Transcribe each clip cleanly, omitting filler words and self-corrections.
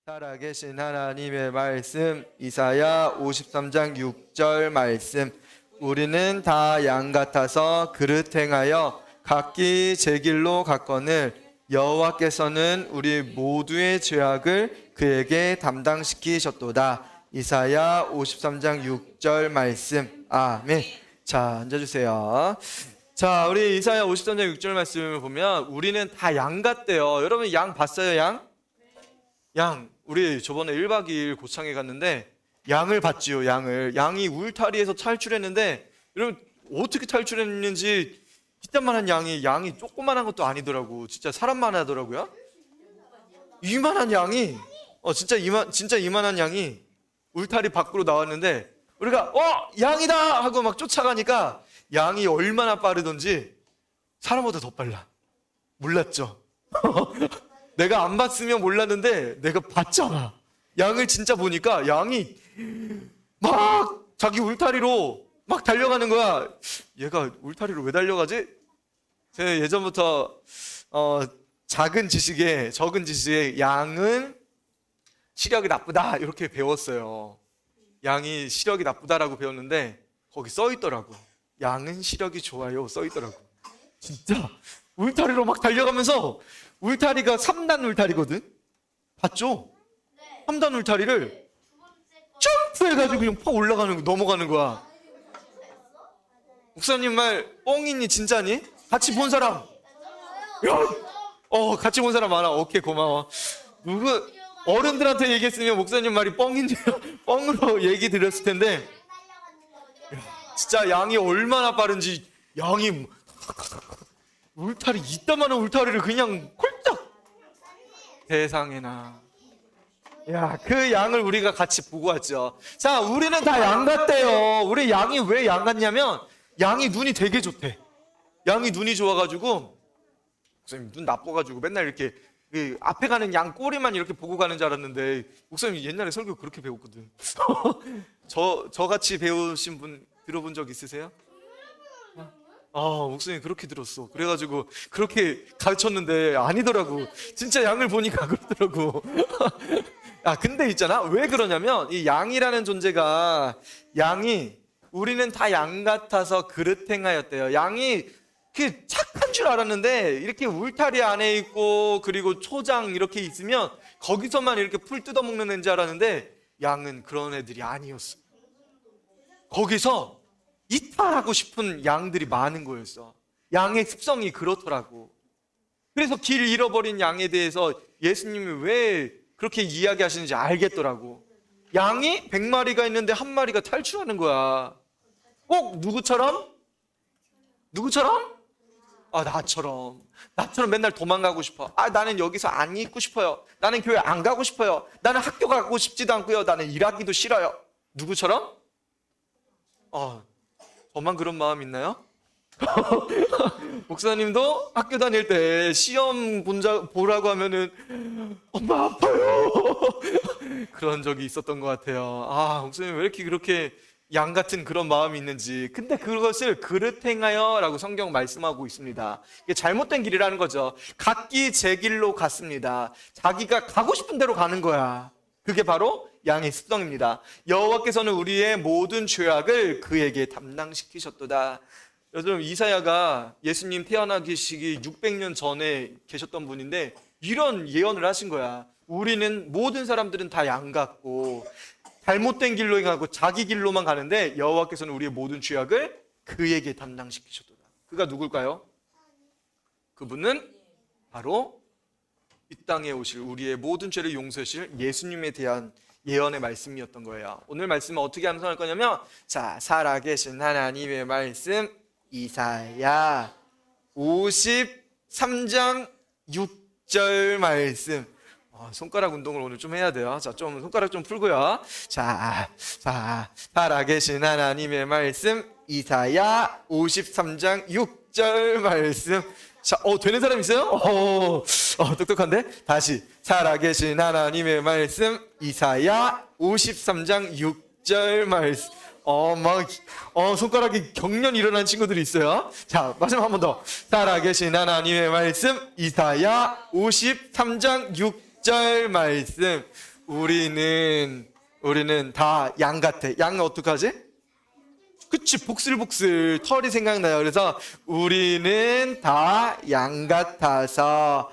살아계신 하나님의 말씀, 이사야 53장 6절 말씀. 우리는 다 양 같아서 그릇 행하여 각기 제 길로 갔거늘 여호와께서는 우리 모두의 죄악을 그에게 담당시키셨도다. 이사야 53장 6절 말씀. 아멘. 자, 앉아주세요. 자, 우리 이사야 53장 6절 말씀을 보면 우리는 다 양 같대요. 여러분 양 봤어요? 양, 우리 저번에 1박 2일 고창에 갔는데 양을 봤지요. 양이 울타리에서 탈출했는데 여러분 어떻게 탈출했는지 이딴만한 양이 조그만한 것도 아니더라고. 진짜 사람만 하더라고요. 이만한 양이 진짜 이만한 양이 울타리 밖으로 나왔는데 우리가 양이다 하고 막 쫓아가니까 양이 얼마나 빠르던지 사람보다 더 빨라. 몰랐죠. 내가 안 봤으면 몰랐는데 내가 봤잖아. 양을 진짜 보니까 양이 막 자기 울타리로 막 달려가는 거야. 얘가 울타리로 왜 달려가지? 제가 예전부터 적은 지식에 양은 시력이 나쁘다 이렇게 배웠어요. 양이 시력이 나쁘다라고 배웠는데 거기 써 있더라고. 양은 시력이 좋아요 써 있더라고. 진짜 울타리로 막 달려가면서 울타리가 3단 울타리거든. 봤죠? 3단 울타리를 점프해가지고 그냥 팍 올라가는 거, 넘어가는 거야. 목사님 말 뻥이니 진짜니? 같이 본 사람? 야, 같이 본 사람 많아. 오케이, 고마워. 누구 어른들한테 얘기했으면 목사님 말이 뻥인지 뻥으로 얘기 드렸을 텐데 진짜 양이 얼마나 빠른지. 양이 울타리 이따만한 울타리를 그냥 콜짝. 세상에나. 야, 그 양을 우리가 같이 보고 왔죠. 자, 우리는 다 양 같대요. 우리 양이 왜 양 같냐면 양이 눈이 되게 좋대. 양이 눈이 좋아가지고 목사님 눈 나빠가지고 맨날 이렇게 앞에 가는 양 꼬리만 이렇게 보고 가는 줄 알았는데 목사님 옛날에 설교 그렇게 배웠거든. 저같이 배우신 분 들어본 적 있으세요? 목사님 그렇게 들었어. 그래가지고 그렇게 가르쳤는데 아니더라고. 진짜 양을 보니까 그러더라고. 근데 있잖아. 왜 그러냐면 이 양이라는 존재가 우리는 다 양 같아서 그릇 행하였대요. 양이 착한 줄 알았는데 이렇게 울타리 안에 있고 그리고 초장 이렇게 있으면 거기서만 이렇게 풀 뜯어먹는 애인 줄 알았는데 양은 그런 애들이 아니었어. 거기서 이탈하고 싶은 양들이 많은 거였어. 양의 습성이 그렇더라고. 그래서 길 잃어버린 양에 대해서 예수님이 왜 그렇게 이야기하시는지 알겠더라고. 양이 100마리가 있는데 한 마리가 탈출하는 거야. 꼭 누구처럼? 나처럼 맨날 도망가고 싶어. 나는 여기서 안 있고 싶어요. 나는 교회 안 가고 싶어요. 나는 학교 가고 싶지도 않고요. 나는 일하기도 싫어요. 누구처럼? 저만 그런 마음 있나요? 목사님도 학교 다닐 때 시험 보라고 하면은 엄마 아파요. 그런 적이 있었던 것 같아요. 목사님 왜 이렇게 그렇게 양 같은 그런 마음이 있는지. 근데 그것을 그릇 행하여 라고 성경 말씀하고 있습니다. 이게 잘못된 길이라는 거죠. 각기 제 길로 갔습니다. 자기가 가고 싶은 대로 가는 거야. 그게 바로 양의 습성입니다. 여호와께서는 우리의 모든 죄악을 그에게 담당시키셨도다. 여러분 이사야가 예수님 태어나기 시기 600년 전에 계셨던 분인데 이런 예언을 하신 거야. 모든 사람들은 다 양 같고 잘못된 길로 행하고 자기 길로만 가는데 여호와께서는 우리의 모든 죄악을 그에게 담당시키셨도다. 그가 누굴까요? 그분은 바로 이 땅에 오실 우리의 모든 죄를 용서하실 예수님에 대한 예언의 말씀이었던 거예요. 오늘 말씀은 어떻게 암송할 거냐면 살아계신 하나님의 말씀 이사야 53장 6절 말씀. 손가락 운동을 오늘 좀 해야 돼요. 좀 손가락 좀 풀고요. 살아계신 하나님의 말씀 이사야 53장 6절 말씀. 되는 사람 있어요? 똑똑한데? 다시 살아계신 하나님의 말씀 이사야 53장 6절 말씀. 손가락이 경련 일어난 친구들이 있어요. 마지막 한 번 더. 살아계신 하나님의 말씀 이사야 53장 6절 말씀. 우리는 다 양 같아. 양은 어떡하지? 그치, 복슬복슬 털이 생각나요. 그래서 우리는 다 양 같아서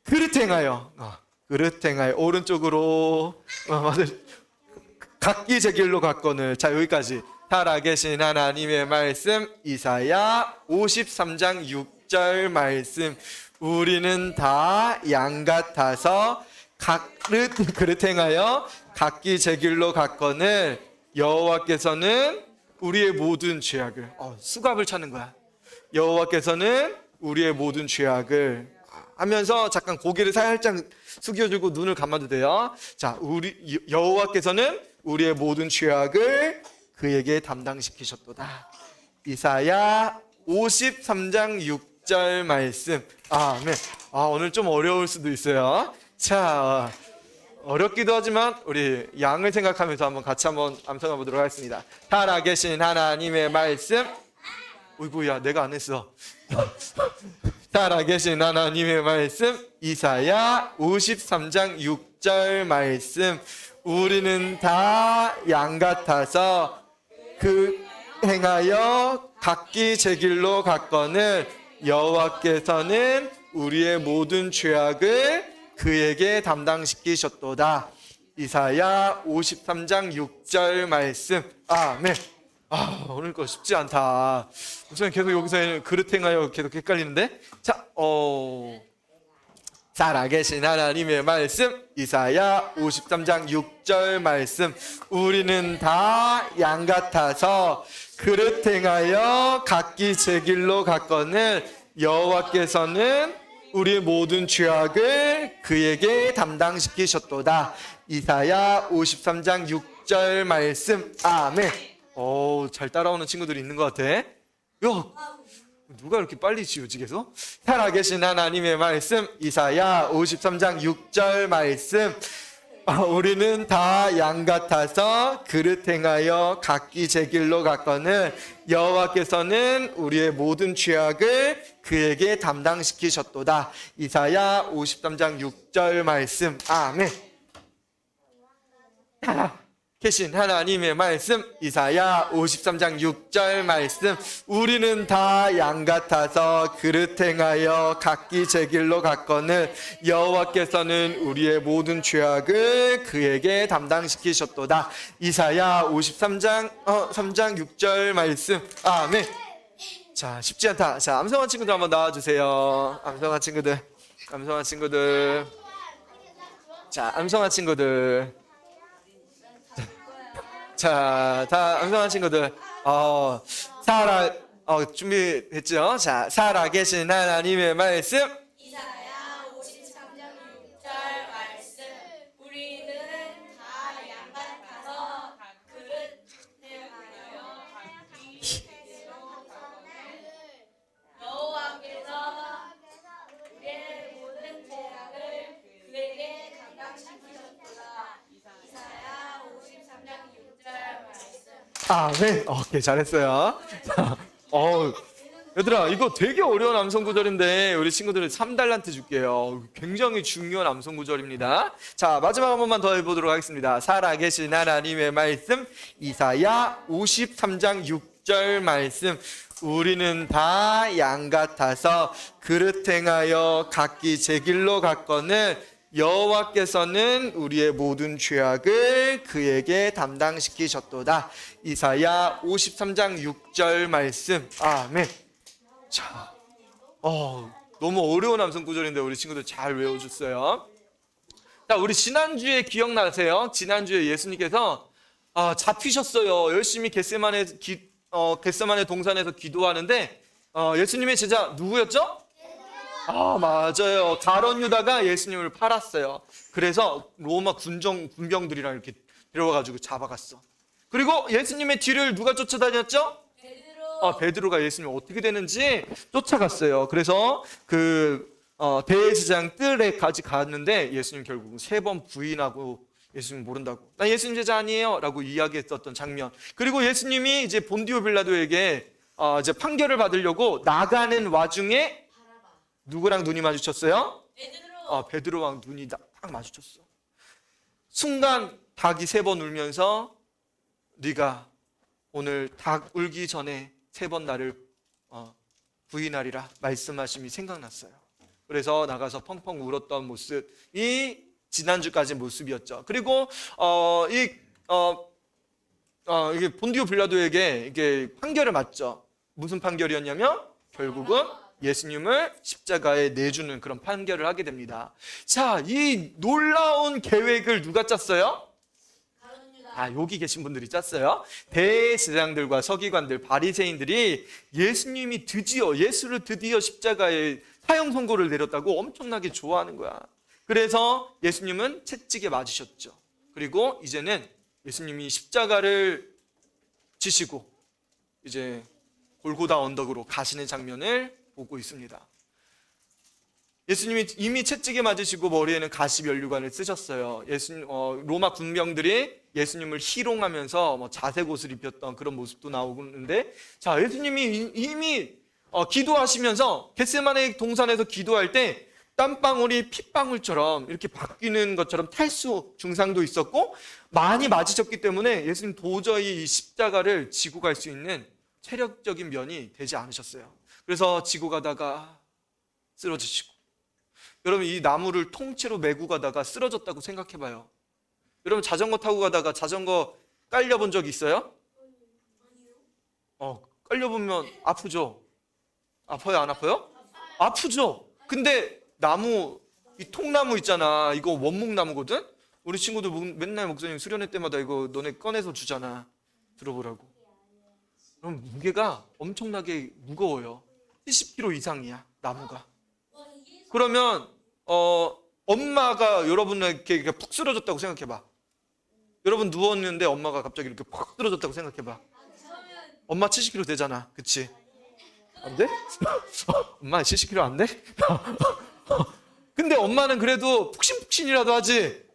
그릇 행하여 그릇 행하여 오른쪽으로 맞아. 각기 제 길로 갔거늘. 자, 여기까지. 살아계신 하나님의 말씀 이사야 53장 6절 말씀. 우리는 다 양 같아서 그릇 행하여 각기 제 길로 갔거늘 여호와께서는 우리의 모든 죄악을 수갑을 차는 거야. 여호와께서는 우리의 모든 죄악을 하면서 잠깐 고개를 살짝 숙여주고 눈을 감아도 돼요. 자, 우리 여호와께서는 우리의 모든 죄악을 그에게 담당시키셨도다. 이사야 53장 6절 말씀. 아멘. 오늘 좀 어려울 수도 있어요. 자, 어렵기도 하지만 우리 양을 생각하면서 같이 한번 암송해 보도록 하겠습니다. 살아계신 하나님의 말씀. 어이구야, 내가 안 했어. 살아계신 하나님의 말씀 이사야 53장 6절 말씀. 우리는 다 양 같아서 행하여 각기 제 길로 갔거늘 여호와께서는 우리의 모든 죄악을 그에게 담당시키셨도다. 이사야 53장 6절 말씀. 아멘. 오늘 거 쉽지 않다. 우선 계속 여기서 그릇 행하여 계속 헷갈리는데. 자, 살아계신 하나님의 말씀 이사야 53장 6절 말씀. 우리는 다 양 같아서 그릇 행하여 각기 제 길로 갔거늘 여호와께서는 우리의 모든 죄악을 그에게 담당시키셨도다. 이사야 53장 6절 말씀. 아멘. 잘 따라오는 친구들이 있는 것 같아. 누가 이렇게 빨리 지우지 계속? 살아계신 하나님의 말씀 이사야 53장 6절 말씀. 우리는 다 양 같아서 그릇 행하여 각기 제 길로 갔거늘 여호와께서는 우리의 모든 죄악을 그에게 담당시키셨도다. 이사야 53장 6절 말씀. 아멘. 계신 하나님의 말씀 이사야 53장 6절 말씀. 우리는 다 양 같아서 그릇 행하여 각기 제 길로 갔거늘 여호와께서는 우리의 모든 죄악을 그에게 담당시키셨도다. 이사야 53장 3장 6절 말씀. 아멘. 자, 쉽지 않다. 자, 암송한 친구들 한번 나와주세요. 암송한 친구들. 자, 암송한 친구들. 자, 다 암송한 친구들. 준비됐죠? 자, 살아계신 하나님의 말씀 이사야 53장 6절 말씀. 우리는 다 양 같아서 그릇 행하여 각기 제 길로 갔거늘 여호와께서 우리의 모든 죄악을 그에게 담당시키셨도다. 이사야 53장 6절 말씀. 네. 오케이, 잘했어요. 자, 얘들아, 이거 되게 어려운 암송 구절인데 우리 친구들은 3달란트 줄게요. 굉장히 중요한 암송 구절입니다. 자, 마지막 한 번만 더 해보도록 하겠습니다. 살아계신 하나님의 말씀 이사야 53장 6절 말씀. 우리는 다 양 같아서 그릇 행하여 각기 제 길로 갔거늘 여호와께서는 우리의 모든 죄악을 그에게 담당시키셨도다. 이사야 53장 6절 말씀. 아멘. 자, 너무 어려운 암송 구절인데 우리 친구들 잘 외워줬어요. 자, 우리 지난주에 기억나세요? 지난주에 예수님께서 잡히셨어요. 열심히 겟세마네 동산에서 기도하는데 예수님의 제자 누구였죠? 맞아요. 가룟 유다가 예수님을 팔았어요. 그래서 로마 군병들이랑 이렇게 데려와가지고 잡아갔어. 그리고 예수님의 뒤를 누가 쫓아다녔죠? 베드로가 예수님 어떻게 되는지 쫓아갔어요. 그래서 대제사장 뜰에까지 갔는데 예수님 결국 3번 부인하고 예수님 모른다고. 나 예수님 제자 아니에요 라고 이야기했었던 장면. 그리고 예수님이 이제 본디오 빌라도에게 이제 판결을 받으려고 나가는 와중에 누구랑 눈이 마주쳤어요? 베드로랑 눈이 딱 마주쳤어. 순간 닭이 3번 울면서 네가 오늘 닭 울기 전에 3번 나를 부인하리라 말씀하심이 생각났어요. 그래서 나가서 펑펑 울었던 모습이 지난주까지 모습이었죠. 그리고 이게 본디오 빌라도에게 이게 판결을 맞죠. 무슨 판결이었냐면 결국은 예수님을 십자가에 내주는 그런 판결을 하게 됩니다. 자, 이 놀라운 계획을 누가 짰어요? 여기 계신 분들이 짰어요. 대제사장들과 서기관들, 바리새인들이 예수를 드디어 십자가에 사형 선고를 내렸다고 엄청나게 좋아하는 거야. 그래서 예수님은 채찍에 맞으셨죠. 그리고 이제는 예수님이 십자가를 지시고 이제 골고다 언덕으로 가시는 장면을 보고 있습니다. 예수님이 이미 채찍에 맞으시고 머리에는 가시 면류관을 쓰셨어요. 로마 군병들이 예수님을 희롱하면서 자색 옷을 입혔던 그런 모습도 나오는데, 자, 예수님이 이미 기도하시면서 겟세마네 동산에서 기도할 때 땀방울이 핏방울처럼 이렇게 바뀌는 것처럼 탈수 증상도 있었고, 많이 맞으셨기 때문에 예수님 도저히 이 십자가를 지고 갈 수 있는 체력적인 면이 되지 않으셨어요. 그래서 지고 가다가 쓰러지시고, 여러분 이 나무를 통째로 메고 가다가 쓰러졌다고 생각해봐요. 여러분 자전거 타고 가다가 자전거 깔려본 적 있어요? 깔려보면 아프죠? 아파요, 안 아파요? 아프죠? 근데 나무, 이 통나무 있잖아. 이거 원목나무거든? 우리 친구들 맨날 목사님 수련회 때마다 이거 너네 꺼내서 주잖아. 들어보라고. 그럼 무게가 엄청나게 무거워요. 70kg 이상이야, 나무가. 그러면 엄마가 여러분에게 푹 쓰러졌다고 생각해봐. 여러분 누웠는데 엄마가 갑자기 이렇게 푹 쓰러졌다고 생각해봐. 엄마 70kg 되잖아, 그치? 안 돼? 엄마 70kg 안 돼? 근데 엄마는 그래도 푹신푹신이라도 하지.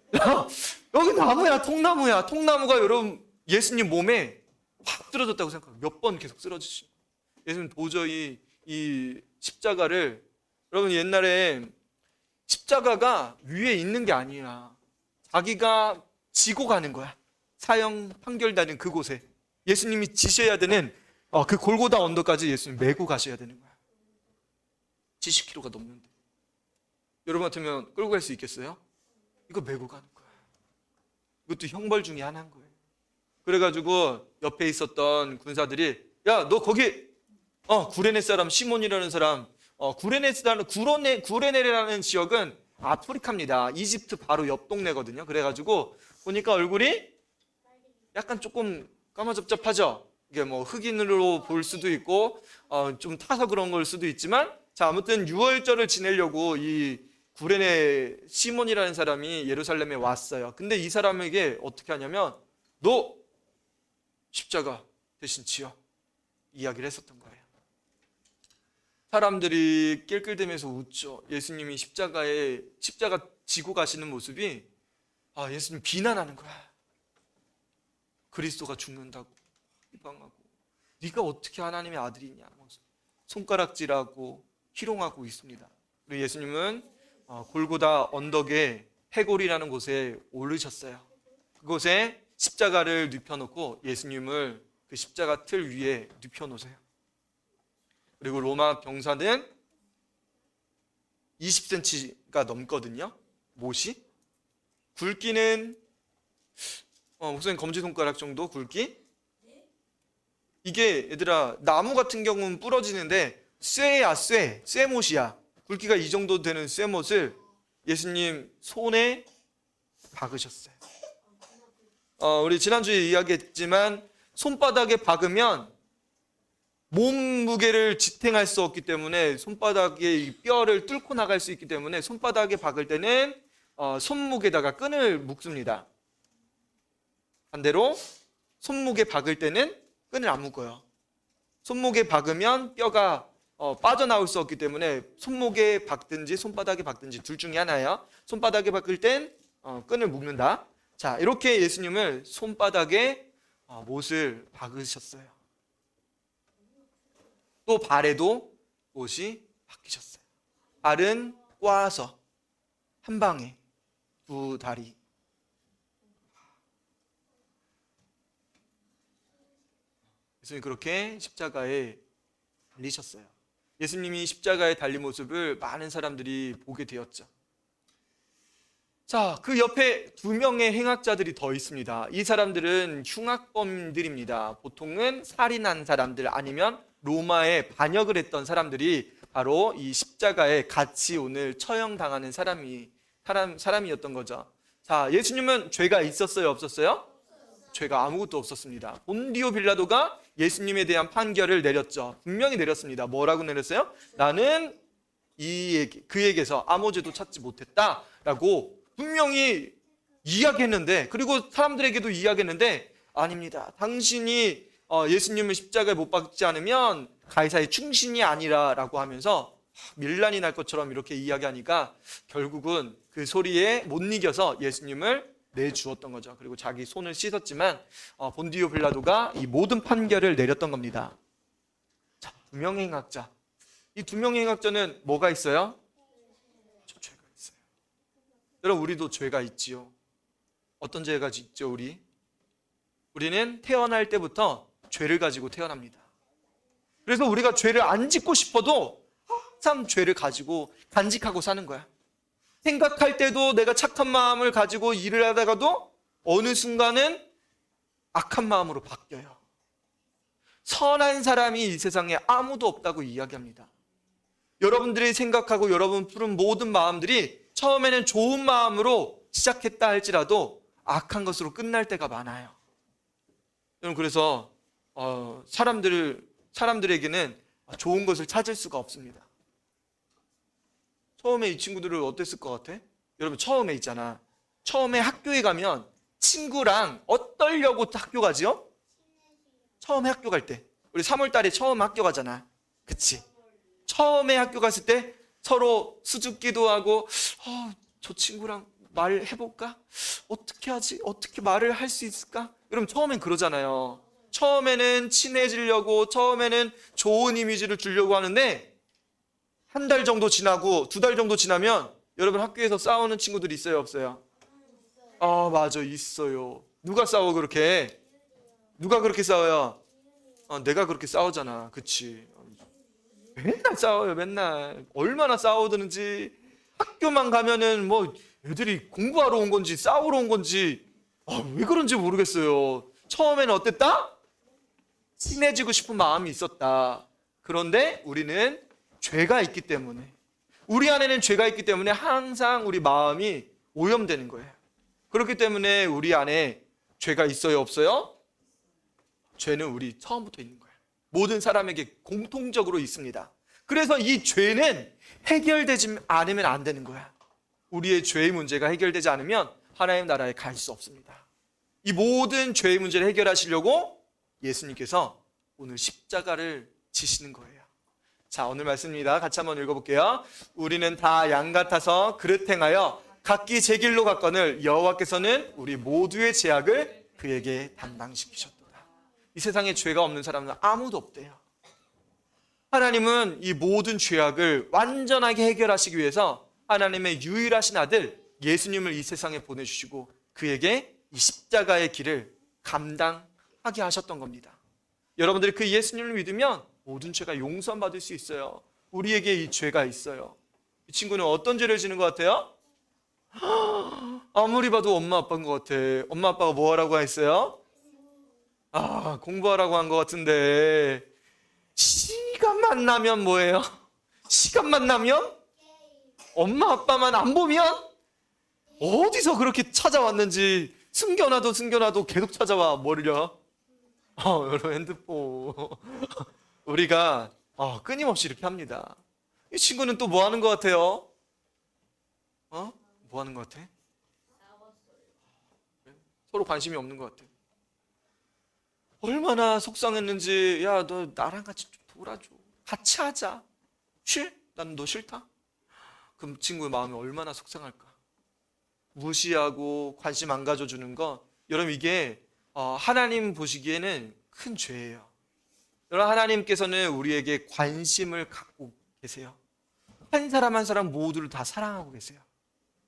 여기 나무야, 통나무야. 통나무가 여러분 예수님 몸에 확 쓰러졌다고 생각해요. 몇 번 계속 쓰러지시고. 예수님 도저히 이 십자가를, 여러분 옛날에 십자가가 위에 있는 게 아니야. 자기가 지고 가는 거야. 사형 판결되는 그곳에 예수님이 지셔야 되는 그 골고다 언덕까지 예수님 메고 가셔야 되는 거야. 70kg가 넘는데 여러분 같으면 끌고 갈 수 있겠어요? 이거 메고 가는 거야. 이것도 형벌 중에 하나인 거예요. 그래가지고 옆에 있었던 군사들이, 야, 너 거기 구레네 사람 시몬이라는 사람, 구레네라는 지역은 아프리카입니다. 이집트 바로 옆 동네거든요. 그래가지고 보니까 얼굴이 약간 조금 까마잡잡하죠. 이게 뭐 흑인으로 볼 수도 있고 좀 타서 그런 걸 수도 있지만, 자, 아무튼 유월절을 지내려고 이 구레네 시몬이라는 사람이 예루살렘에 왔어요. 근데 이 사람에게 어떻게 하냐면, 너 십자가 대신 지어, 이야기를 했었던 거예요. 사람들이 낄낄대면서 웃죠. 예수님이 십자가 지고 가시는 모습이 예수님 비난하는 거야. 그리스도가 죽는다고 비방하고, 네가 어떻게 하나님의 아들이냐, 손가락질하고 희롱하고 있습니다. 그리고 예수님은 골고다 언덕에 해골이라는 곳에 오르셨어요. 그곳에 십자가를 눕혀놓고 예수님을 그 십자가 틀 위에 눕혀놓으세요. 그리고 로마 병사는 20cm가 넘거든요. 못이. 굵기는 목사님 검지손가락 정도 굵기? 이게 얘들아, 나무 같은 경우는 부러지는데 쇠야, 쇠못이야. 굵기가 이 정도 되는 쇠못을 예수님 손에 박으셨어요. 우리 지난주에 이야기했지만 손바닥에 박으면 몸무게를 지탱할 수 없기 때문에, 손바닥에 뼈를 뚫고 나갈 수 있기 때문에 손바닥에 박을 때는 손목에다가 끈을 묶습니다. 반대로 손목에 박을 때는 끈을 안 묶어요. 손목에 박으면 뼈가 빠져나올 수 없기 때문에 손목에 박든지 손바닥에 박든지 둘 중에 하나예요. 손바닥에 박을 땐 끈을 묶는다. 자, 이렇게 예수님을 손바닥에 못을 박으셨어요. 또 발에도 못이 박히셨어요. 발은 꼬아서 한 방에 두 다리, 예수님 그렇게 십자가에 달리셨어요. 예수님이 십자가에 달린 모습을 많은 사람들이 보게 되었죠. 자, 그 옆에 두 명의 행악자들이 더 있습니다. 이 사람들은 흉악범들입니다. 보통은 살인한 사람들 아니면 로마에 반역을 했던 사람들이 바로 이 십자가에 같이 오늘 처형당하는 사람이었던 거죠. 자, 예수님은 죄가 있었어요, 없었어요? 죄가 아무것도 없었습니다. 본디오 빌라도가 예수님에 대한 판결을 내렸죠. 분명히 내렸습니다. 뭐라고 내렸어요? 나는 그에게서 아무 죄도 찾지 못했다라고 분명히 이야기했는데, 그리고 사람들에게도 이야기했는데, 아닙니다. 당신이 예수님을 십자가에 못 박지 않으면 가이사의 충신이 아니라라고 하면서 밀란이 날 것처럼 이렇게 이야기하니까 결국은 그 소리에 못 이겨서 예수님을 내주었던 거죠. 그리고 자기 손을 씻었지만 본디오 빌라도가 이 모든 판결을 내렸던 겁니다. 자, 두 명의 행악자. 이 두 명의 행악자는 뭐가 있어요? 저 죄가 있어요. 여러분, 우리도 죄가 있지요. 어떤 죄가 있죠? 우리는 태어날 때부터 죄를 가지고 태어납니다. 그래서 우리가 죄를 안 짓고 싶어도 항상 죄를 가지고 간직하고 사는 거야. 생각할 때도 내가 착한 마음을 가지고 일을 하다가도 어느 순간은 악한 마음으로 바뀌어요. 선한 사람이 이 세상에 아무도 없다고 이야기합니다. 여러분들이 생각하고 여러분 푸는 모든 마음들이 처음에는 좋은 마음으로 시작했다 할지라도 악한 것으로 끝날 때가 많아요. 여러분, 그래서 사람들에게는 좋은 것을 찾을 수가 없습니다. 처음에 이 친구들은 어땠을 것 같아? 여러분, 처음에 있잖아. 처음에 학교에 가면 친구랑 어떠려고 학교 가지요? 처음에 학교 갈 때. 우리 3월 달에 처음 학교 가잖아. 그치? 처음에 학교 갔을 때 서로 수줍기도 하고, 저 친구랑 말해볼까? 어떻게 하지? 어떻게 말을 할 수 있을까? 여러분, 처음엔 그러잖아요. 처음에는 친해지려고, 처음에는 좋은 이미지를 주려고 하는데 한 달 정도 지나고 2달 정도 지나면 여러분, 학교에서 싸우는 친구들이 있어요, 없어요? 맞아, 있어요. 누가 싸워 그렇게? 누가 그렇게 싸워요? 내가 그렇게 싸우잖아. 그치? 맨날 싸워요, 맨날. 얼마나 싸우든지. 학교만 가면은 뭐 애들이 공부하러 온 건지 싸우러 온 건지 왜 그런지 모르겠어요. 처음에는 어땠다? 친해지고 싶은 마음이 있었다. 그런데 우리는 죄가 있기 때문에, 우리 안에는 죄가 있기 때문에 항상 우리 마음이 오염되는 거예요. 그렇기 때문에 우리 안에 죄가 있어요, 없어요? 죄는 우리 처음부터 있는 거예요. 모든 사람에게 공통적으로 있습니다. 그래서 이 죄는 해결되지 않으면 안 되는 거야. 우리의 죄의 문제가 해결되지 않으면 하나님 나라에 갈 수 없습니다. 이 모든 죄의 문제를 해결하시려고 예수님께서 오늘 십자가를 지시는 거예요. 자, 오늘 말씀입니다. 같이 한번 읽어볼게요. 우리는 다 양 같아서 그릇 행하여 각기 제 길로 갔거늘 여호와께서는 우리 모두의 죄악을 그에게 담당시키셨도다. 이 세상에 죄가 없는 사람은 아무도 없대요. 하나님은 이 모든 죄악을 완전하게 해결하시기 위해서 하나님의 유일하신 아들 예수님을 이 세상에 보내주시고 그에게 이 십자가의 길을 감당하게 하셨던 겁니다. 여러분들이 그 예수님을 믿으면 모든 죄가 용서받을 수 있어요. 우리에게 이 죄가 있어요. 이 친구는 어떤 죄를 지는 것 같아요? 아무리 봐도 엄마 아빠인 것 같아. 엄마 아빠가 뭐 하라고 했어요? 공부하라고 한 것 같은데 시간만 나면 뭐예요? 시간만 나면? 엄마 아빠만 안 보면? 어디서 그렇게 찾아왔는지 숨겨놔도 계속 찾아와. 뭐를요? 여러분, 핸드폰. 우리가 끊임없이 이렇게 합니다. 이 친구는 또 뭐 하는 것 같아요? 뭐 하는 것 같아? 서로 관심이 없는 것 같아. 얼마나 속상했는지. 야, 너 나랑 같이 좀 놀아줘. 같이 하자. 난 너 싫다? 그럼 친구의 마음이 얼마나 속상할까? 무시하고 관심 안 가져주는 거, 여러분, 이게 하나님 보시기에는 큰 죄예요. 여러분, 하나님께서는 우리에게 관심을 갖고 계세요. 한 사람 한 사람 모두를 다 사랑하고 계세요.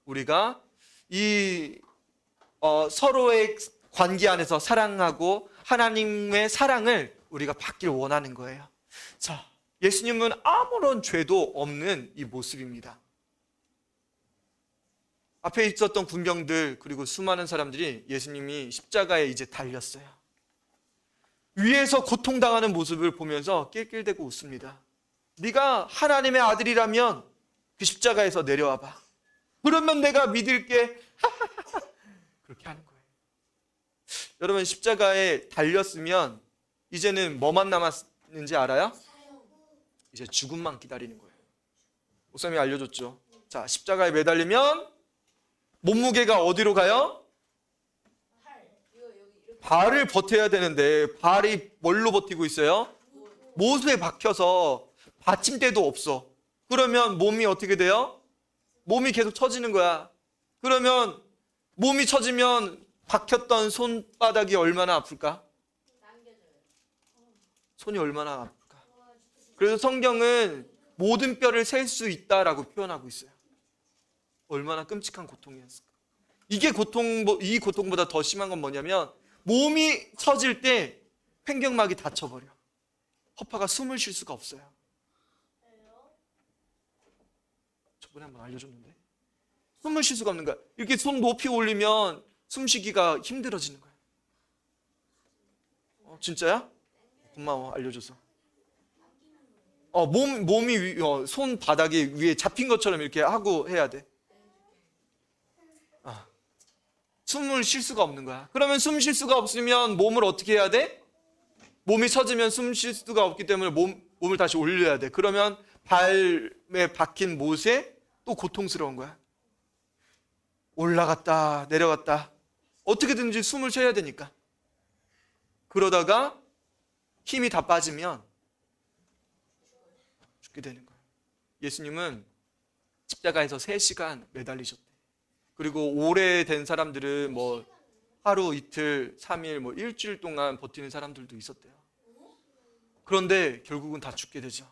우리가 이 서로의 관계 안에서 사랑하고 하나님의 사랑을 우리가 받길 원하는 거예요. 자, 예수님은 아무런 죄도 없는 이 모습입니다. 앞에 있었던 군병들 그리고 수많은 사람들이 예수님이 십자가에 이제 달렸어요. 위에서 고통당하는 모습을 보면서 낄낄대고 웃습니다. 네가 하나님의 아들이라면 그 십자가에서 내려와 봐. 그러면 내가 믿을게. 그렇게 하는 거예요. 여러분, 십자가에 달렸으면 이제는 뭐만 남았는지 알아요? 이제 죽음만 기다리는 거예요. 목사님이 알려줬죠. 자, 십자가에 매달리면 몸무게가 어디로 가요? 발을 버텨야 되는데 발이 뭘로 버티고 있어요? 못에 박혀서 받침대도 없어. 그러면 몸이 어떻게 돼요? 몸이 계속 처지는 거야. 그러면 몸이 처지면 박혔던 손바닥이 얼마나 아플까? 손이 얼마나 아플까? 그래서 성경은 모든 뼈를 셀 수 있다라고 표현하고 있어요. 얼마나 끔찍한 고통이었을까? 이 고통보다 더 심한 건 뭐냐면 몸이 처질 때 횡격막이 닫혀버려. 허파가 숨을 쉴 수가 없어요. 저번에 한번 알려줬는데 숨을 쉴 수가 없는 거야. 이렇게 손 높이 올리면 숨쉬기가 힘들어지는 거야. 진짜야? 고마워, 알려줘서. 몸이 손 바닥이 위에 잡힌 것처럼 이렇게 하고 해야 돼. 숨을 쉴 수가 없는 거야. 그러면 숨 쉴 수가 없으면 몸을 어떻게 해야 돼? 몸이 처지면 숨 쉴 수가 없기 때문에 몸을 다시 올려야 돼. 그러면 발에 박힌 못에 또 고통스러운 거야. 올라갔다 내려갔다 어떻게든지 숨을 쉬어야 되니까. 그러다가 힘이 다 빠지면 죽게 되는 거예요. 예수님은 십자가에서 3시간 매달리셨대. 그리고 오래된 사람들은 뭐 하루, 이틀, 3일, 뭐 일주일 동안 버티는 사람들도 있었대요. 그런데 결국은 다 죽게 되죠.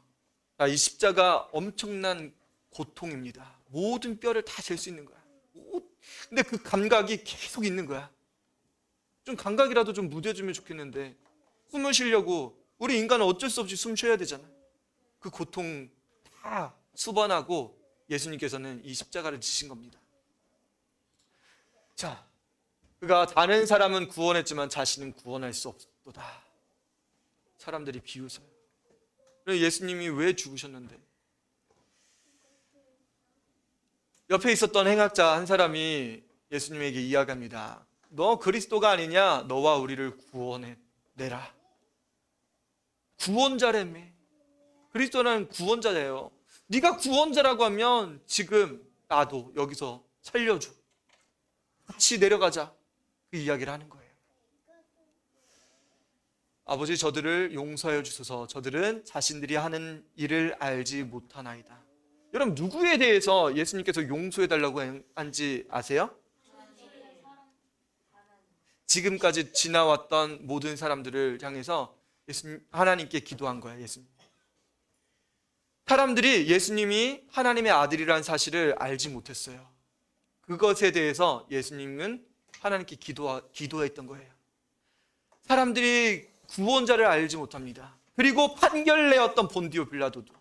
이 십자가 엄청난 고통입니다. 모든 뼈를 다 잴 수 있는 거야. 근데 그 감각이 계속 있는 거야. 좀 감각이라도 좀 무뎌주면 좋겠는데 숨을 쉬려고 우리 인간은 어쩔 수 없이 숨 쉬어야 되잖아. 그 고통 다 수반하고 예수님께서는 이 십자가를 지신 겁니다. 자, 그가 다른 사람은 구원했지만 자신은 구원할 수 없도다. 사람들이 비웃어요. 예수님이 왜 죽으셨는데? 옆에 있었던 행악자 한 사람이 예수님에게 이야기합니다. 너 그리스도가 아니냐? 너와 우리를 구원해내라. 구원자라며. 그리스도는 구원자예요. 네가 구원자라고 하면 지금 나도 여기서 살려줘. 같이 내려가자. 그 이야기를 하는 거예요. 아버지, 저들을 용서하여 주소서. 저들은 자신들이 하는 일을 알지 못하나이다. 여러분, 누구에 대해서 예수님께서 용서해달라고 한지 아세요? 지금까지 지나왔던 모든 사람들을 향해서 하나님께 기도한 거예요. 예수님. 사람들이 예수님이 하나님의 아들이라는 사실을 알지 못했어요. 그것에 대해서 예수님은 하나님께 기도했던 거예요. 사람들이 구원자를 알지 못합니다. 그리고 판결 내었던 본디오 빌라도도,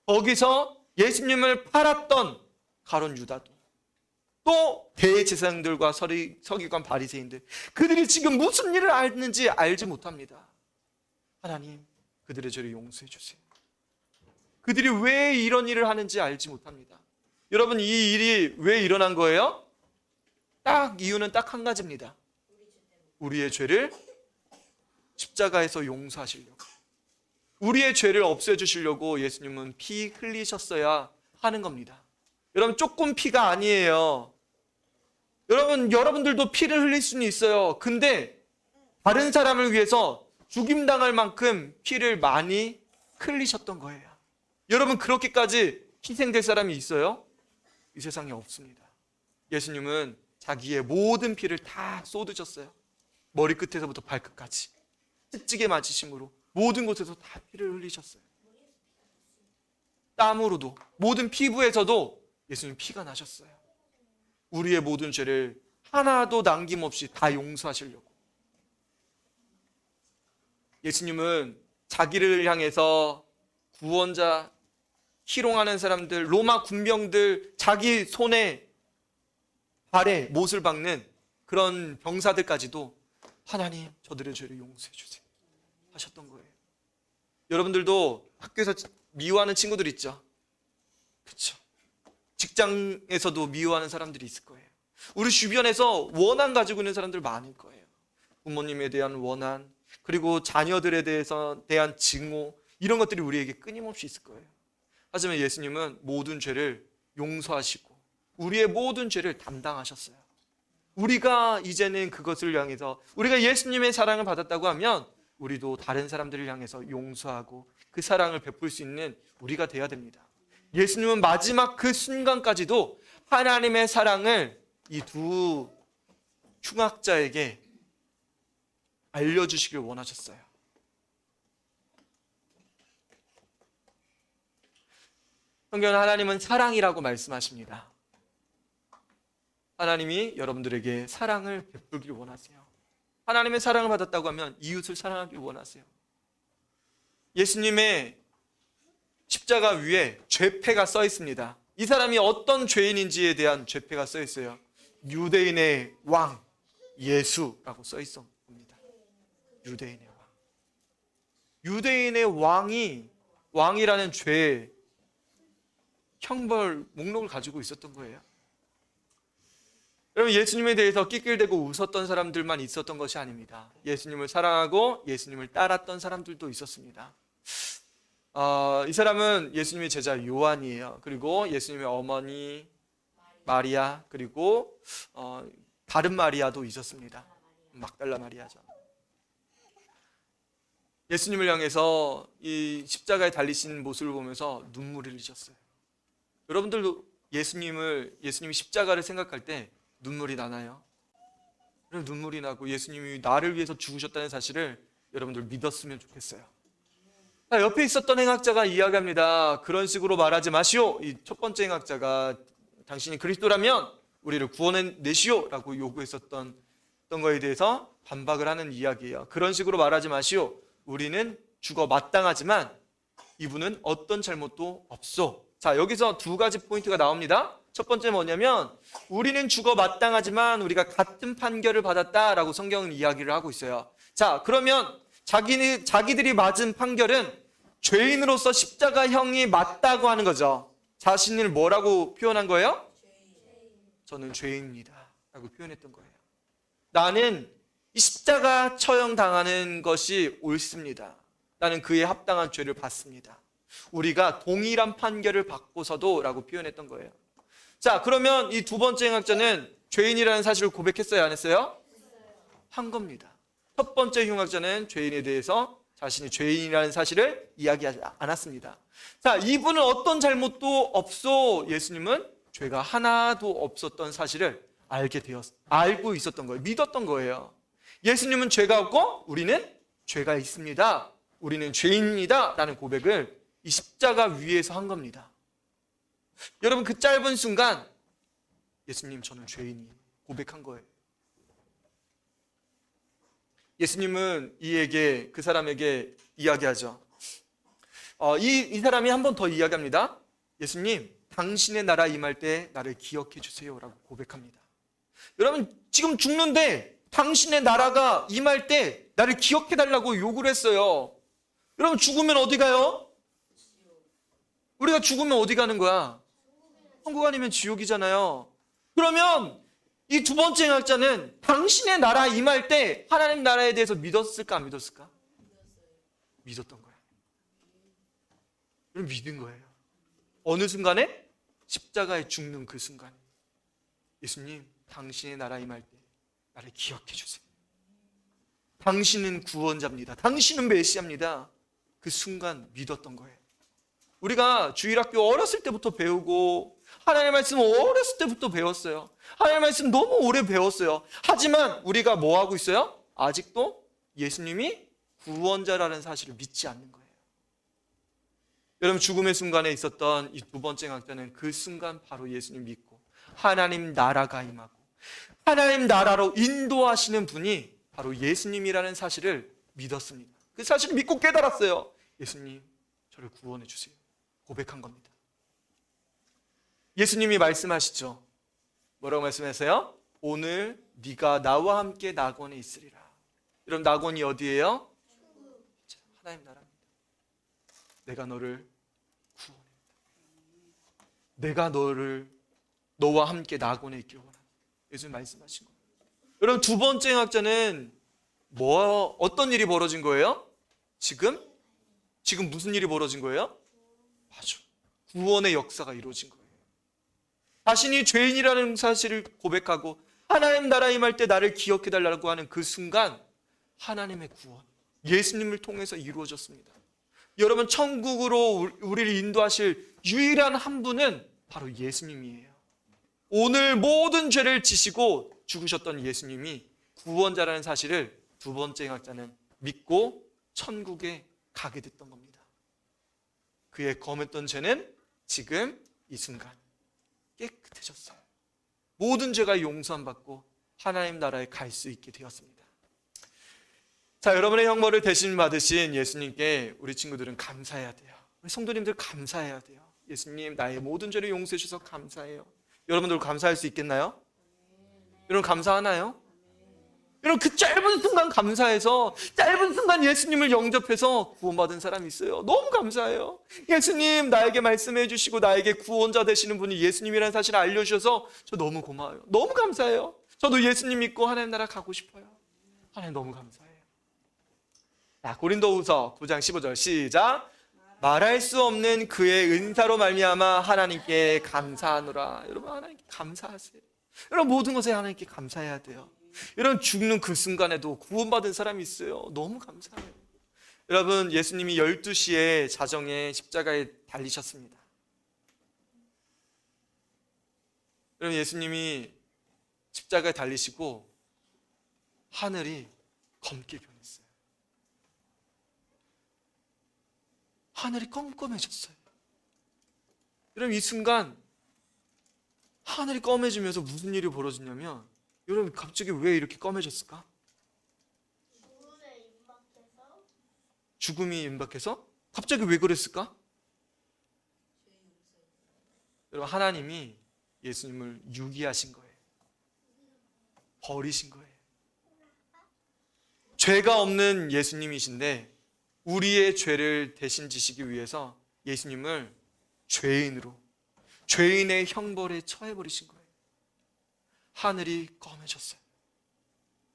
거기서 예수님을 팔았던 가룟 유다도, 또 대제사장들과 서기관 바리새인들, 그들이 지금 무슨 일을 알는지 알지 못합니다. 하나님, 그들의 죄를 용서해 주세요. 그들이 왜 이런 일을 하는지 알지 못합니다. 여러분, 이 일이 왜 일어난 거예요? 이유는 딱 한 가지입니다. 우리의 죄를 십자가에서 용서하시려고, 우리의 죄를 없애주시려고 예수님은 피 흘리셨어야 하는 겁니다. 여러분, 조금 피가 아니에요. 여러분들도 피를 흘릴 수는 있어요. 근데 다른 사람을 위해서 죽임당할 만큼 피를 많이 흘리셨던 거예요. 여러분, 그렇게까지 희생될 사람이 있어요? 이 세상에 없습니다. 예수님은 자기의 모든 피를 다 쏟으셨어요. 머리끝에서부터 발끝까지 찌찌개 맞으심으로 모든 곳에서 다 피를 흘리셨어요. 땀으로도, 모든 피부에서도 예수님 피가 나셨어요. 우리의 모든 죄를 하나도 남김없이 다 용서하시려고. 예수님은 자기를 향해서 구원자, 희롱하는 사람들, 로마 군병들, 자기 손에 발에 못을 박는 그런 병사들까지도 하나님 저들의 죄를 용서해 주세요 하셨던 거예요. 여러분들도 학교에서 미워하는 친구들 있죠? 그렇죠? 직장에서도 미워하는 사람들이 있을 거예요. 우리 주변에서 원한 가지고 있는 사람들 많을 거예요. 부모님에 대한 원한, 그리고 자녀들에 대한 증오, 이런 것들이 우리에게 끊임없이 있을 거예요. 하지만 예수님은 모든 죄를 용서하시고 우리의 모든 죄를 담당하셨어요. 우리가 이제는 그것을 향해서, 우리가 예수님의 사랑을 받았다고 하면 우리도 다른 사람들을 향해서 용서하고 그 사랑을 베풀 수 있는 우리가 돼야 됩니다. 예수님은 마지막 그 순간까지도 하나님의 사랑을 이 두 흉악자에게 알려주시길 원하셨어요. 성경은 하나님은 사랑이라고 말씀하십니다. 하나님이 여러분들에게 사랑을 베풀길 원하세요. 하나님의 사랑을 받았다고 하면 이웃을 사랑하길 원하세요. 예수님의 십자가 위에 죄패가 써 있습니다. 이 사람이 어떤 죄인인지에 대한 죄패가 써 있어요. 유대인의 왕 예수라고 써 있습니다. 유대인의 왕. 유대인의 왕이라는 죄의 형벌 목록을 가지고 있었던 거예요. 여러분, 예수님에 대해서 낄낄대고 웃었던 사람들만 있었던 것이 아닙니다. 예수님을 사랑하고 예수님을 따랐던 사람들도 있었습니다. 이 사람은 예수님의 제자 요한이에요. 그리고 예수님의 어머니 마리아, 그리고 다른 마리아도 있었습니다. 막달라 마리아죠. 예수님을 향해서 이 십자가에 달리신 모습을 보면서 눈물을 흘리셨어요. 여러분들도 예수님이 십자가를 생각할 때 눈물이 나나요? 눈물이 나고 예수님이 나를 위해서 죽으셨다는 사실을 여러분들 믿었으면 좋겠어요. 옆에 있었던 행악자가 이야기합니다. 그런 식으로 말하지 마시오. 이 첫 번째 행악자가 당신이 그리스도라면 우리를 구원해내시오 라고 요구했었던 거에 대해서 반박을 하는 이야기예요. 그런 식으로 말하지 마시오. 우리는 죽어 마땅하지만 이분은 어떤 잘못도 없소. 자, 여기서 두 가지 포인트가 나옵니다. 첫 번째 뭐냐면 우리는 죽어 마땅하지만 우리가 같은 판결을 받았다라고 성경은 이야기를 하고 있어요. 자, 그러면 자기들이 맞은 판결은 죄인으로서 십자가형이 맞다고 하는 거죠. 자신을 뭐라고 표현한 거예요? 저는 죄인입니다 라고 표현했던 거예요. 나는 이 십자가 처형 당하는 것이 옳습니다. 나는 그에 합당한 죄를 받습니다. 우리가 동일한 판결을 받고서도 라고 표현했던 거예요. 자, 그러면 이 두 번째 행악자는 죄인이라는 사실을 고백했어요, 안 했어요? 한 겁니다. 첫 번째 흉악자는 죄인에 대해서 자신이 죄인이라는 사실을 이야기하지 않았습니다. 자, 이분은 어떤 잘못도 없어. 예수님은 죄가 하나도 없었던 사실을 알고 있었던 거예요. 믿었던 거예요. 예수님은 죄가 없고 우리는 죄가 있습니다. 우리는 죄인입니다 라는 고백을 이 십자가 위에서 한 겁니다. 여러분, 그 짧은 순간 예수님 저는 죄인이 고백한 거예요. 예수님은 그 사람에게 이야기하죠. 이 사람이 한 번 더 이야기합니다. 예수님, 당신의 나라 임할 때 나를 기억해 주세요 라고 고백합니다. 여러분, 지금 죽는데 당신의 나라가 임할 때 나를 기억해 달라고 요구를 했어요. 여러분, 죽으면 어디 가요? 우리가 죽으면 어디 가는 거야? 천국 아니면 지옥이잖아요. 그러면 이 두 번째 행악자는 당신의 나라 임할 때 하나님 나라에 대해서 믿었을까 안 믿었을까? 믿었던 거예요. 믿은 거예요. 어느 순간에? 십자가에 죽는 그 순간. 예수님, 당신의 나라 임할 때 나를 기억해 주세요. 당신은 구원자입니다. 당신은 메시아입니다. 그 순간 믿었던 거예요. 우리가 주일학교 어렸을 때부터 배우고 하나님의 말씀 어렸을 때부터 배웠어요. 하나님의 말씀 너무 오래 배웠어요. 하지만 우리가 뭐 하고 있어요? 아직도 예수님이 구원자라는 사실을 믿지 않는 거예요. 여러분, 죽음의 순간에 있었던 이 두 번째 강자는 그 순간 바로 예수님 믿고 하나님 나라가 임하고 하나님 나라로 인도하시는 분이 바로 예수님이라는 사실을 믿었습니다. 그 사실을 믿고 깨달았어요. 예수님, 저를 구원해 주세요. 고백한 겁니다. 예수님이 말씀하시죠. 뭐라고 말씀하세요? 오늘 네가 나와 함께 낙원에 있으리라. 여러분, 낙원이 어디예요? 하나님 나라입니다. 내가 너를 구원합니다. 내가 너와 함께 낙원에 있길 원한다. 예수님 말씀하신 거예요. 여러분, 두 번째 학자는 어떤 일이 벌어진 거예요? 지금 무슨 일이 벌어진 거예요? 맞아. 구원의 역사가 이루어진 거예요. 자신이 죄인이라는 사실을 고백하고 하나님 나라 임할 때 나를 기억해달라고 하는 그 순간 하나님의 구원, 예수님을 통해서 이루어졌습니다. 여러분, 천국으로 우리를 인도하실 유일한 한 분은 바로 예수님이에요. 오늘 모든 죄를 지시고 죽으셨던 예수님이 구원자라는 사실을 두 번째 학자는 믿고 천국에 가게 됐던 겁니다. 그의 검했던 죄는 지금 이 순간 깨끗해졌어요. 모든 죄가 용서함 받고 하나님 나라에 갈 수 있게 되었습니다. 자, 여러분의 형벌을 대신 받으신 예수님께 우리 친구들은 감사해야 돼요. 우리 성도님들 감사해야 돼요. 예수님, 나의 모든 죄를 용서해 주셔서 감사해요. 여러분들 감사할 수 있겠나요? 여러분 감사하나요? 여러분, 그 짧은 순간 감사해서 짧은 순간 예수님을 영접해서 구원받은 사람이 있어요. 너무 감사해요. 예수님, 나에게 말씀해 주시고 나에게 구원자 되시는 분이 예수님이라는 사실을 알려주셔서 저 너무 고마워요. 너무 감사해요. 저도 예수님 믿고 하나님 나라 가고 싶어요. 하나님 너무 감사해요. 자, 고린도후서 9장 15절 시작. 말할 수 없는 그의 은사로 말미암아 하나님께 감사하노라. 여러분, 하나님께 감사하세요. 여러분, 모든 것에 하나님께 감사해야 돼요. 여러분, 죽는 그 순간에도 구원받은 사람이 있어요. 너무 감사해요. 여러분, 예수님이 12시에 자정에 십자가에 달리셨습니다. 여러분, 예수님이 십자가에 달리시고 하늘이 검게 변했어요. 하늘이 껌껌해졌어요. 여러분, 이 순간 하늘이 검해지면서 무슨 일이 벌어지냐면, 여러분, 갑자기 왜 이렇게 검해졌을까? 죽음이 임박해서? 갑자기 왜 그랬을까? 여러분, 하나님이 예수님을 유기하신 거예요. 버리신 거예요. 죄가 없는 예수님이신데 우리의 죄를 대신 지시기 위해서 예수님을 죄인의 형벌에 처해버리신 거예요. 하늘이 검해졌어요.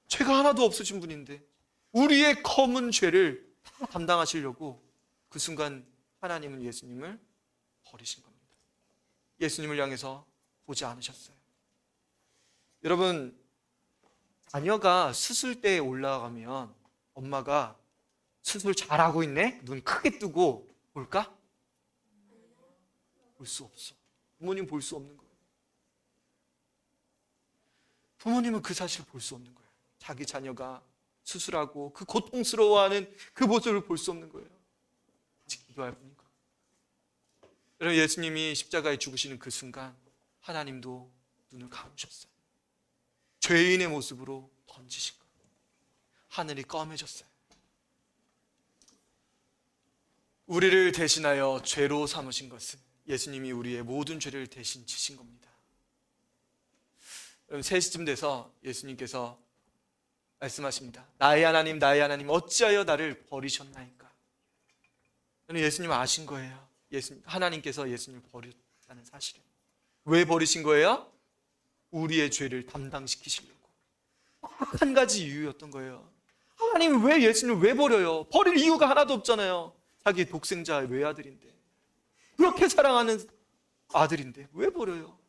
죄가 하나도 없으신 분인데 우리의 검은 죄를 다 담당하시려고 그 순간 하나님은 예수님을 버리신 겁니다. 예수님을 향해서 보지 않으셨어요. 여러분, 자녀가 수술대에 올라가면 엄마가 수술 잘하고 있네? 눈 크게 뜨고 볼까? 볼 수 없어. 부모님 볼 수 없는 거예요. 부모님은 그 사실을 볼 수 없는 거예요. 자기 자녀가 수술하고 그 고통스러워하는 그 모습을 볼 수 없는 거예요. 기도할 뿐인가. 여러분, 예수님이 십자가에 죽으시는 그 순간 하나님도 눈을 감으셨어요. 죄인의 모습으로 던지신 거예요. 하늘이 검해졌어요. 우리를 대신하여 죄로 삼으신 것은 예수님이 우리의 모든 죄를 대신 지신 겁니다. 여러분, 3시쯤 돼서 예수님께서 말씀하십니다. 나의 하나님, 어찌하여 나를 버리셨나이까? 예수님 아신 거예요. 하나님께서 예수님을 버렸다는 사실을. 왜 버리신 거예요? 우리의 죄를 담당시키시려고. 한 가지 이유였던 거예요. 하나님이 왜 예수님을 왜 버려요? 버릴 이유가 하나도 없잖아요. 자기 독생자 외아들인데, 그렇게 사랑하는 아들인데 왜 버려요?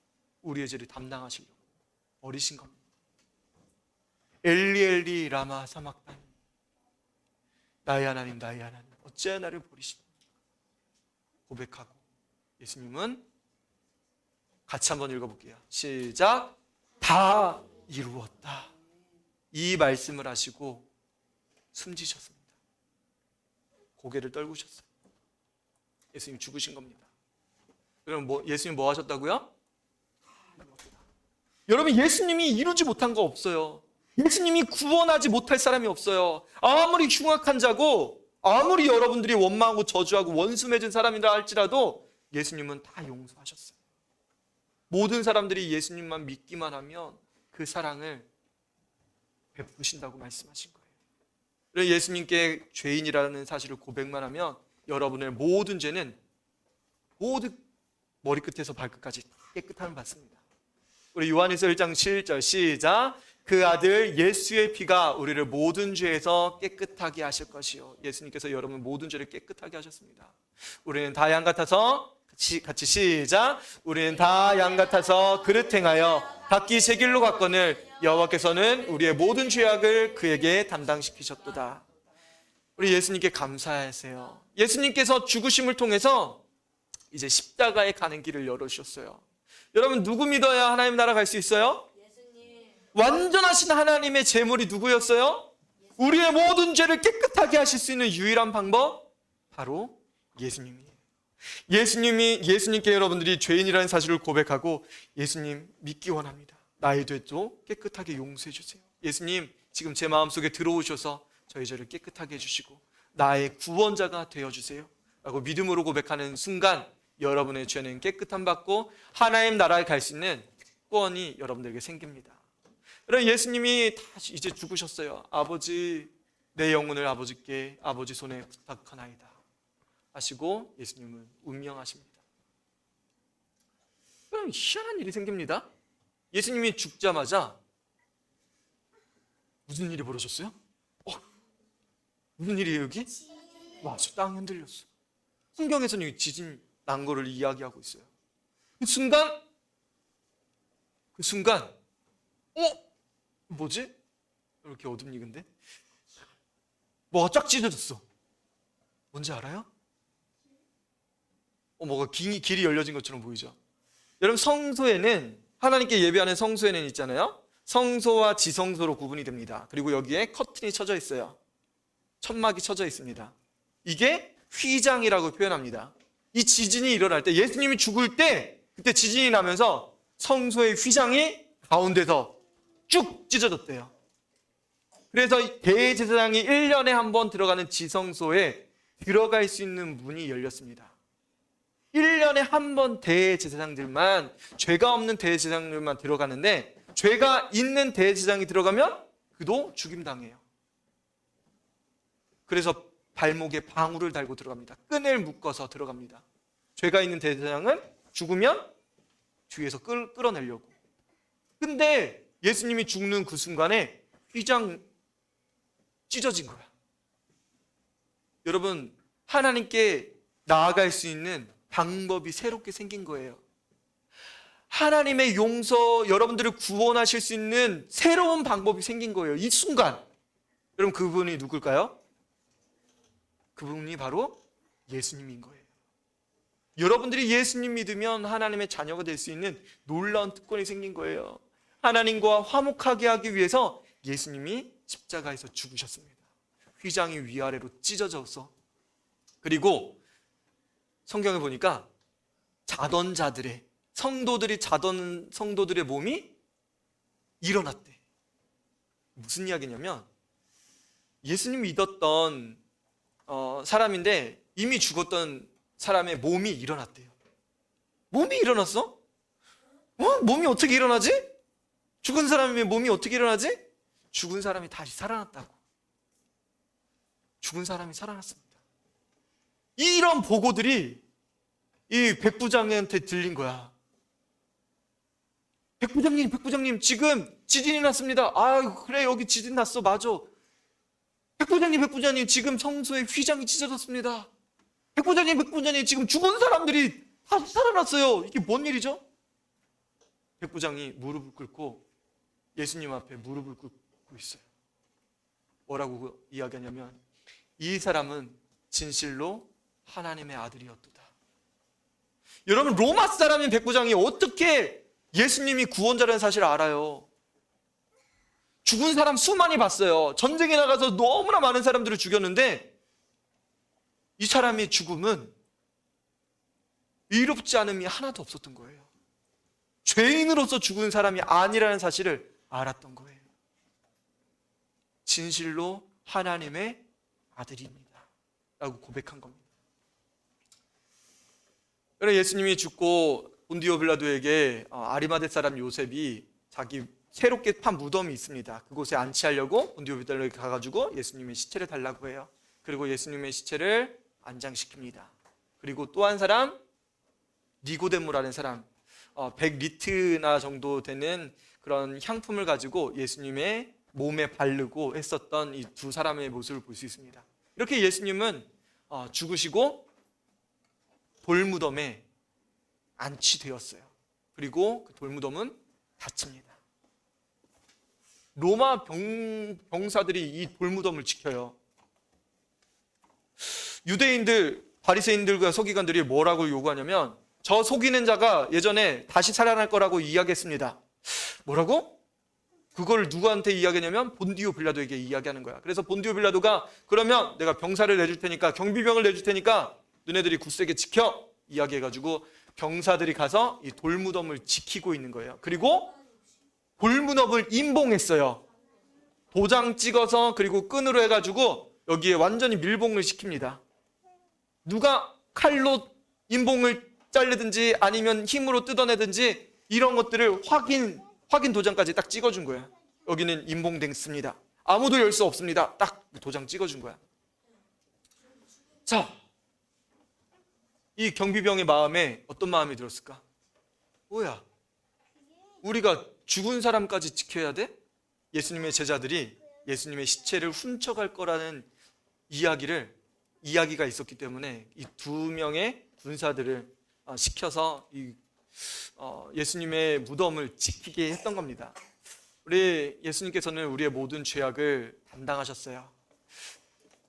우리의 죄를 담당하시려고 버리신 겁니다. 엘리 엘리 라마 사막다니, 나의 하나님 어찌하여 나를 버리시니? 고백하고 예수님은 같이 한번 읽어볼게요. 시작. 다 이루었다. 이 말씀을 하시고 숨지셨습니다. 고개를 떨구셨어요. 예수님 죽으신 겁니다. 여러분, 예수님 뭐 하셨다고요? 여러분, 예수님이 이루지 못한 거 없어요. 예수님이 구원하지 못할 사람이 없어요. 아무리 흉악한 자고 아무리 여러분들이 원망하고 저주하고 원수 맺은 사람이라 할지라도 예수님은 다 용서하셨어요. 모든 사람들이 예수님만 믿기만 하면 그 사랑을 베푸신다고 말씀하신 거예요. 그래서 예수님께 죄인이라는 사실을 고백만 하면 여러분의 모든 죄는 모두 머리끝에서 발끝까지 깨끗함을 받습니다. 우리 요한일서 1장 7절 시작. 그 아들 예수의 피가 우리를 모든 죄에서 깨끗하게 하실 것이요. 예수님께서 여러분 모든 죄를 깨끗하게 하셨습니다. 우리는 다 양 같아서 같이 시작. 우리는 다 양 같아서 그릇 행하여 각기 제 길로 갔거늘 여호와께서는 우리의 모든 죄악을 그에게 담당시키셨도다. 우리 예수님께 감사하세요. 예수님께서 죽으심을 통해서 이제 십자가에 가는 길을 열어주셨어요. 여러분 누구 믿어야 하나님 나라 갈 수 있어요? 완전하신 하나님의 제물이 누구였어요? 우리의 모든 죄를 깨끗하게 하실 수 있는 유일한 방법 바로 예수님이에요. 예수님께 여러분들이 죄인이라는 사실을 고백하고 예수님 믿기 원합니다. 나의 죄도 깨끗하게 용서해 주세요. 예수님 지금 제 마음속에 들어오셔서 저희 죄를 깨끗하게 해주시고 나의 구원자가 되어주세요 라고 믿음으로 고백하는 순간 여러분의 죄는 깨끗함 받고 하나님 나라에 갈 수 있는 특권이 여러분들에게 생깁니다. 그럼 예수님이 다시 이제 죽으셨어요. 아버지 내 영혼을 아버지께 아버지 손에 부탁하나이다 하시고 예수님은 운명하십니다. 그럼 희한한 일이 생깁니다. 예수님이 죽자마자 무슨 일이 벌어졌어요? 무슨 일이에요 여기? 와, 저 땅이 흔들렸어. 성경에서는 이 지진 난 거를 이야기하고 있어요. 그 순간 뭐지? 이렇게 어둡니 근데? 뭐가 쫙 찢어졌어. 뭔지 알아요? 뭐가 길이 열려진 것처럼 보이죠? 여러분 성소에는 하나님께 예배하는 성소에는 있잖아요. 성소와 지성소로 구분이 됩니다. 그리고 여기에 커튼이 쳐져 있어요. 천막이 쳐져 있습니다. 이게 휘장이라고 표현합니다. 이 지진이 일어날 때 예수님이 죽을 때 그때 지진이 나면서 성소의 휘장이 가운데서 쭉 찢어졌대요. 그래서 대제사장이 1년에 한 번 들어가는 지성소에 들어갈 수 있는 문이 열렸습니다. 1년에 한 번 대제사장들만, 죄가 없는 대제사장들만 들어가는데 죄가 있는 대제사장이 들어가면 그도 죽임당해요. 그래서 발목에 방울을 달고 들어갑니다. 끈을 묶어서 들어갑니다. 죄가 있는 대제사장은 죽으면 뒤에서 끌어내려고. 근데 예수님이 죽는 그 순간에 휘장 찢어진 거야. 여러분 하나님께 나아갈 수 있는 방법이 새롭게 생긴 거예요. 하나님의 용서, 여러분들을 구원하실 수 있는 새로운 방법이 생긴 거예요. 이 순간. 여러분 그분이 누굴까요? 그분이 바로 예수님인 거예요. 여러분들이 예수님 믿으면 하나님의 자녀가 될 수 있는 놀라운 특권이 생긴 거예요. 하나님과 화목하게 하기 위해서 예수님이 십자가에서 죽으셨습니다. 휘장이 위아래로 찢어져서. 그리고 성경에 보니까 자던 자들의, 성도들이 자던 성도들의 몸이 일어났대. 무슨 이야기냐면 예수님 믿었던 사람인데 이미 죽었던 사람의 몸이 일어났대요. 몸이 일어났어? 몸이 어떻게 일어나지? 죽은 사람의 몸이 어떻게 일어나지? 죽은 사람이 다시 살아났다고. 죽은 사람이 살아났습니다. 이런 보고들이 이 백부장한테 들린 거야. 백부장님 지금 지진이 났습니다. 그래 여기 지진 났어. 맞아. 백부장님 지금 성소에 휘장이 찢어졌습니다. 백부장님 지금 죽은 사람들이 다시 살아났어요. 이게 뭔 일이죠? 백부장이 무릎을 꿇고 예수님 앞에 무릎을 꿇고 있어요. 뭐라고 이야기하냐면 이 사람은 진실로 하나님의 아들이었도다. 여러분 로마 사람인 백부장이 어떻게 예수님이 구원자라는 사실을 알아요? 죽은 사람 수많이 봤어요. 전쟁에 나가서 너무나 많은 사람들을 죽였는데 이 사람의 죽음은 의롭지 않음이 하나도 없었던 거예요. 죄인으로서 죽은 사람이 아니라는 사실을 알았던 거예요. 진실로 하나님의 아들입니다. 라고 고백한 겁니다. 그래서 예수님이 죽고 본디오 빌라도에게 아리마대 사람 요셉이 자기 새롭게 판 무덤이 있습니다. 그곳에 안치하려고 본디오 빌라도에게 가가지고 예수님의 시체를 달라고 해요. 그리고 예수님의 시체를 안장시킵니다. 그리고 또 한 사람, 니고데모라는 사람, 100리트나 정도 되는 그런 향품을 가지고 예수님의 몸에 바르고 했었던 이 두 사람의 모습을 볼 수 있습니다. 이렇게 예수님은 죽으시고 돌무덤에 안치되었어요. 그리고 그 돌무덤은 닫힙니다. 로마 병사들이 이 돌무덤을 지켜요. 유대인들, 바리새인들과 서기관들이 뭐라고 요구하냐면 저 속이는 자가 예전에 다시 살아날 거라고 이야기했습니다. 뭐라고? 그걸 누구한테 이야기하냐면 본디오 빌라도에게 이야기하는 거야. 그래서 본디오 빌라도가 그러면 내가 병사를 내줄 테니까, 경비병을 내줄 테니까 너네들이 굳세게 지켜 이야기해가지고 병사들이 가서 이 돌무덤을 지키고 있는 거예요. 그리고 돌무덤을 임봉했어요. 도장 찍어서 그리고 끈으로 해가지고 여기에 완전히 밀봉을 시킵니다. 누가 칼로 임봉을 자르든지 아니면 힘으로 뜯어내든지 이런 것들을 확인 도장까지 딱 찍어준 거야. 여기는 임봉됐습니다. 아무도 열 수 없습니다. 딱 도장 찍어준 거야. 자, 이 경비병의 마음에 어떤 마음이 들었을까? 뭐야? 우리가 죽은 사람까지 지켜야 돼? 예수님의 제자들이 예수님의 시체를 훔쳐갈 거라는 이야기가 있었기 때문에 이 두 명의 군사들을 시켜서 예수님의 무덤을 지키게 했던 겁니다. 우리 예수님께서는 우리의 모든 죄악을 담당하셨어요.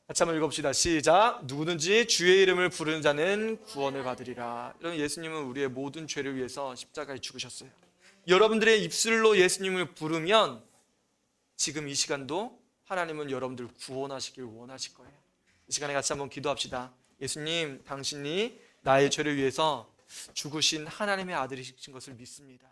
같이 한번 읽어봅시다. 시작. 누구든지 주의 이름을 부르는 자는 구원을 받으리라. 이런 예수님은 우리의 모든 죄를 위해서 십자가에 죽으셨어요. 여러분들의 입술로 예수님을 부르면 지금 이 시간도 하나님은 여러분들 구원하시길 원하실 거예요. 이 시간에 같이 한번 기도합시다. 예수님, 당신이 나의 죄를 위해서 죽으신 하나님의 아들이신 것을 믿습니다.